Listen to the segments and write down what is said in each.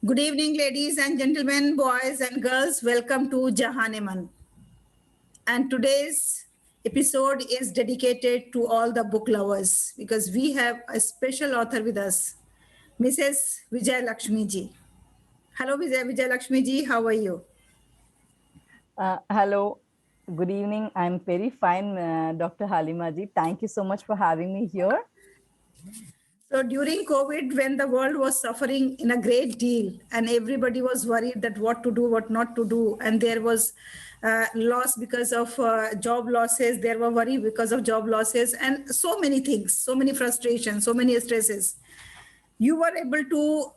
Good evening, ladies and gentlemen, boys and girls. Welcome to Jahaneman. And today's episode is dedicated to all the book lovers because we have a special author with us, Mrs. Vijay Lakshmi ji. Hello, Vijay Lakshmi ji. How are you? Hello, good evening. I'm very fine, Dr. Halimaji. Thank you so much for having me here. So during COVID, when the world was suffering in a great deal and everybody was worried that what to do, what not to do, and there was loss because of job losses, there were worry because of job losses, and so many things, so many frustrations, so many stresses. You were able to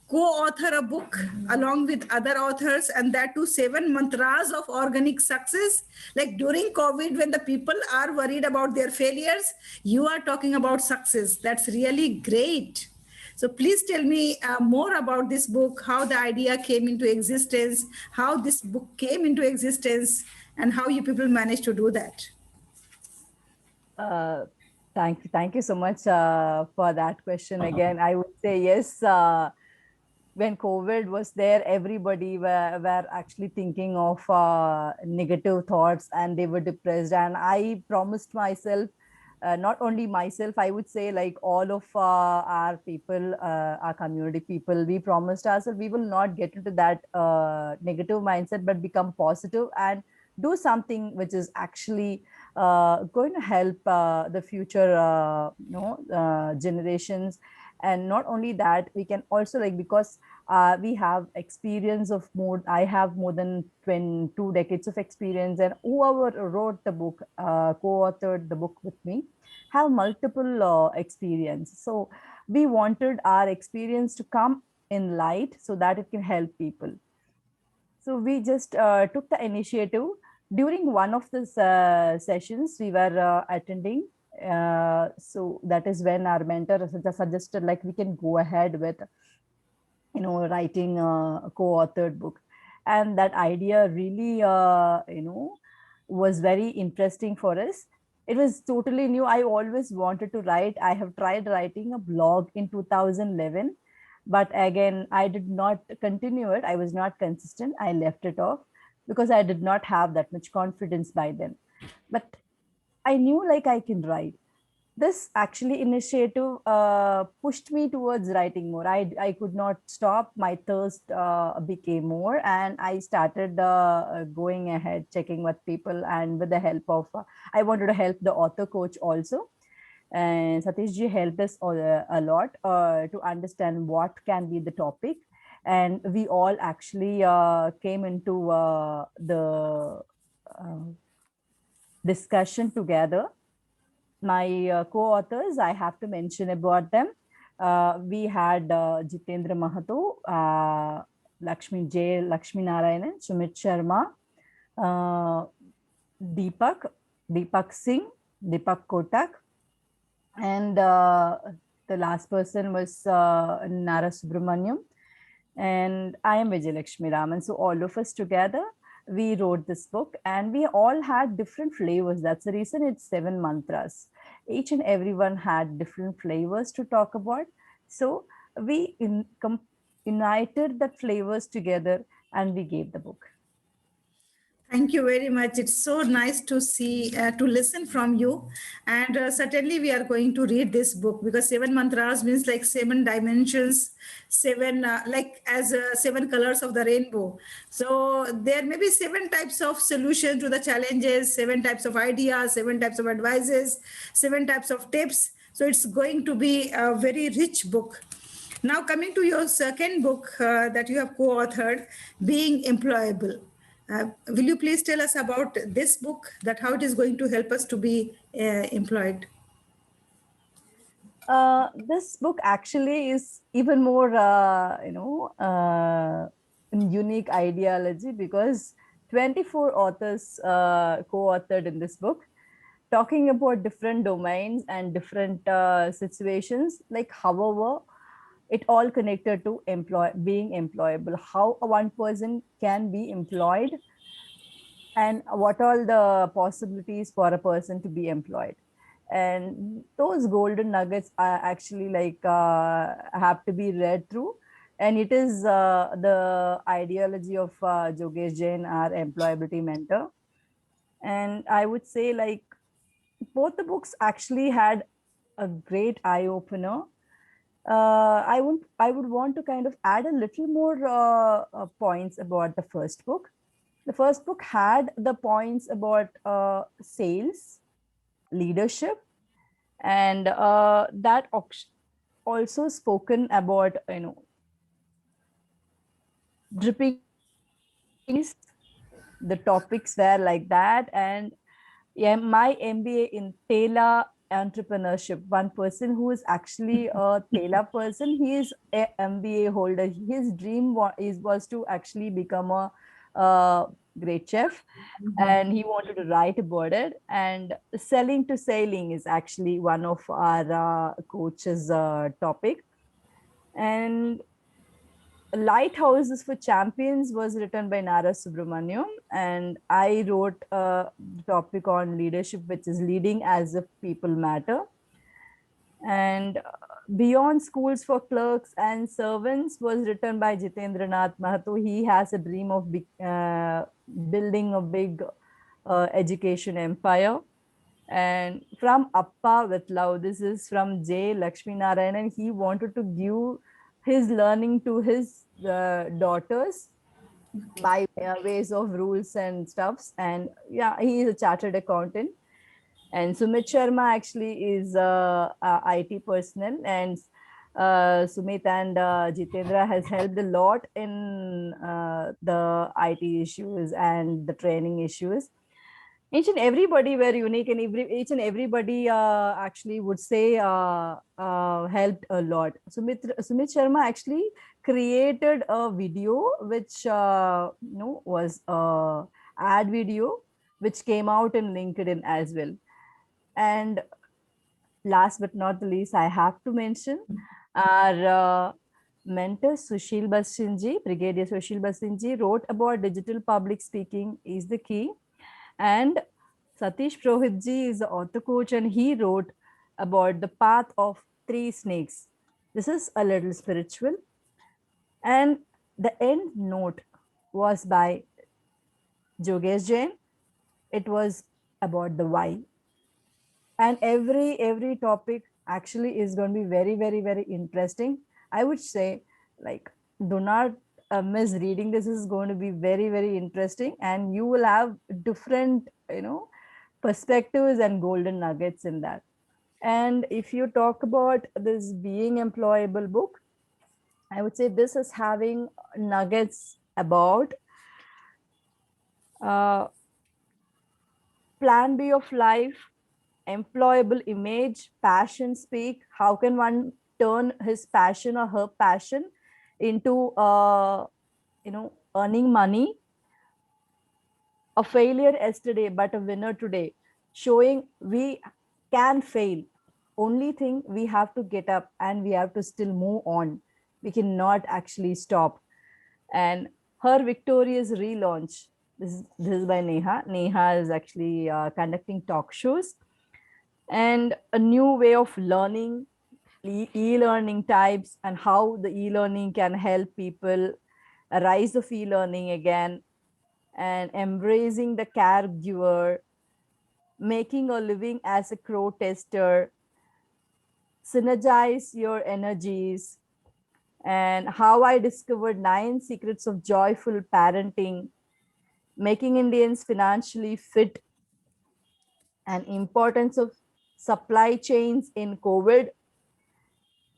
co-author a book along with other authors, and that too 7 mantras of organic success. Like during COVID, when the people are worried about their failures, you are talking about success. That's really great. So please tell me more about this book, how the idea came into existence, how this book came into existence, and how you people managed to do that. Uh, thank you so much for that question again. I would say yes. When COVID was there, everybody were actually thinking of negative thoughts and they were depressed. And I promised myself, not only myself, I would say like all of our people, our community people, we promised ourselves we will not get into that negative mindset, but become positive and do something which is actually going to help the future generations. And not only that, we can also like, because we have experience of more, I have more than 22 decades of experience, and whoever wrote the book, co-authored the book with me, have multiple experience. So we wanted our experience to come in light so that it can help people. So we just took the initiative. During one of the sessions we were attending, so that is when our mentor suggested like we can go ahead with writing a co-authored book. And that idea really was very interesting for us. It was totally new. I always wanted to write. I have tried writing a blog in 2011, but again I did not continue it. I was not consistent. I left it off because I did not have that much confidence by then. But I knew like I can write. This actually initiative pushed me towards writing more. I could not stop. My thirst became more, and I started going ahead, checking with people, and with the help of, I wanted to help the author coach also. And Satish ji helped us a lot to understand what can be the topic. And we all actually came into the uh, discussion together. My co-authors, I have to mention about them. We had Jitendra Mahato, Lakshmi Narayanan, Sumit Sharma, uh, Deepak, Deepak Singh, Deepak Kotak, and the last person was Nara Subramaniam, and I am Vijay Lakshmi Raman. So all of us together, we wrote this book, and we all had different flavors. That's the reason it's 7 mantras. Each and everyone had different flavors to talk about. So we united the flavors together and we gave the book. Thank you very much. It's so nice to see, to listen from you. And certainly, we are going to read this book because 7 mantras means like 7 dimensions, like as 7 colors of the rainbow. So, there may be 7 types of solution to the challenges, 7 types of ideas, 7 types of advices, 7 types of tips. So, it's going to be a very rich book. Now, coming to your second book that you have co authored, Being Employable. Will you please tell us about this book, that how it is going to help us to be employed? This book actually is even more, unique ideology, because 24 authors co-authored in this book, talking about different domains and different situations. Like, however, it all connected to being employable. How one person can be employed, and what all the possibilities for a person to be employed. And those golden nuggets are actually like have to be read through. And it is the ideology of Jogesh Jain, our employability mentor. And I would say, like, both the books actually had a great eye opener. I would want to kind of add a little more points about the first book. The first book had the points about sales, leadership, and that also spoken about, you know, dripping. The topics were like that. And yeah, my MBA in Tela entrepreneurship. One person who is actually a Tela person, he is a MBA holder. His dream was to actually become a great chef, and he wanted to write about it. And selling to sailing is actually one of our coach's topic. And Lighthouses for Champions was written by Nara Subramaniam, and I wrote a topic on leadership, which is leading as if people matter. And Beyond Schools for Clerks and Servants was written by Jitendra Nath Mahato. He has a dream of building a big education empire. And From Appa with Love, this is from J. Lakshmi Narayanan. He wanted to give his learning to his daughters by ways of rules and stuffs. And yeah, he is a chartered accountant. And Sumit Sharma actually is a IT personnel, and Sumit and Jitendra has helped a lot in the IT issues and the training issues. Each and everybody were unique, and each and everybody actually would say helped a lot. Sumit Sharma actually created a video which was ad video which came out in LinkedIn as well. And last but not the least, I have to mention our mentor Sushil Basinji, Brigadier Sushil Basinji, wrote about digital public speaking is the key. And Satish Prohitji is the author coach, and he wrote about the path of three snakes. This is a little spiritual. And the end note was by Jogesh Jain. It was about the why. And every topic actually is going to be very, very, very interesting. I would say, like, do not miss reading. This is going to be very, very interesting, and you will have different, perspectives and golden nuggets in that. And if you talk about this Being Employable book, I would say this is having nuggets about plan B of life, employable image, passion speak. How can one turn his passion or her passion into earning money? A failure yesterday but a winner today, showing we can fail. Only thing, we have to get up and we have to still move on. We cannot actually stop. And her victorious relaunch, this is by Neha is actually conducting talk shows. And a new way of learning, e-learning types, and how the e-learning can help people rise of e-learning again, and embracing the caregiver, making a living as a crow tester, synergize your energies, and how I discovered 9 secrets of joyful parenting, making Indians financially fit, and importance of supply chains in COVID,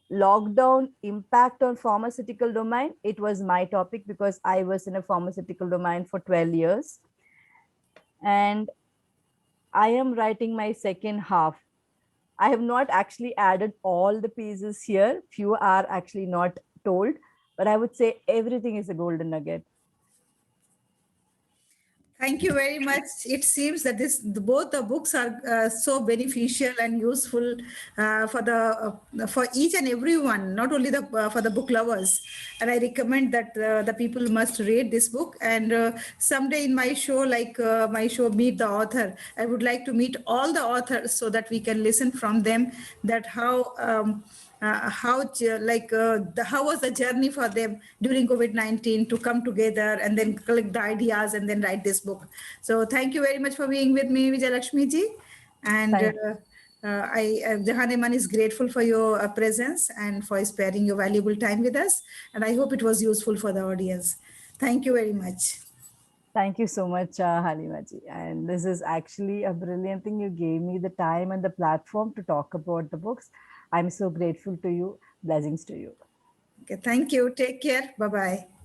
lockdown impact on pharmaceutical domain. It was my topic because I was in a pharmaceutical domain for 12 years. And I am writing my second half. I have not actually added all the pieces here. Few are actually not told, but I would say everything is a golden nugget. Thank you very much. It seems that both the books are so beneficial and useful for each and everyone, not only for the book lovers. And I recommend that the people must read this book. And someday in my show, my show Meet the Author, I would like to meet all the authors so that we can listen from them that how how was the journey for them during COVID-19 to come together and then collect the ideas and then write this book. So thank you very much for being with me, Vijay Lakshmi ji. And Thank Jahan Eman is grateful for your presence and for sparing your valuable time with us. And I hope it was useful for the audience. Thank you very much. Thank you so much, Halimaji. And this is actually a brilliant thing. You gave me the time and the platform to talk about the books. I'm so grateful to you. Blessings to you. Okay, thank you. Take care. Bye-bye.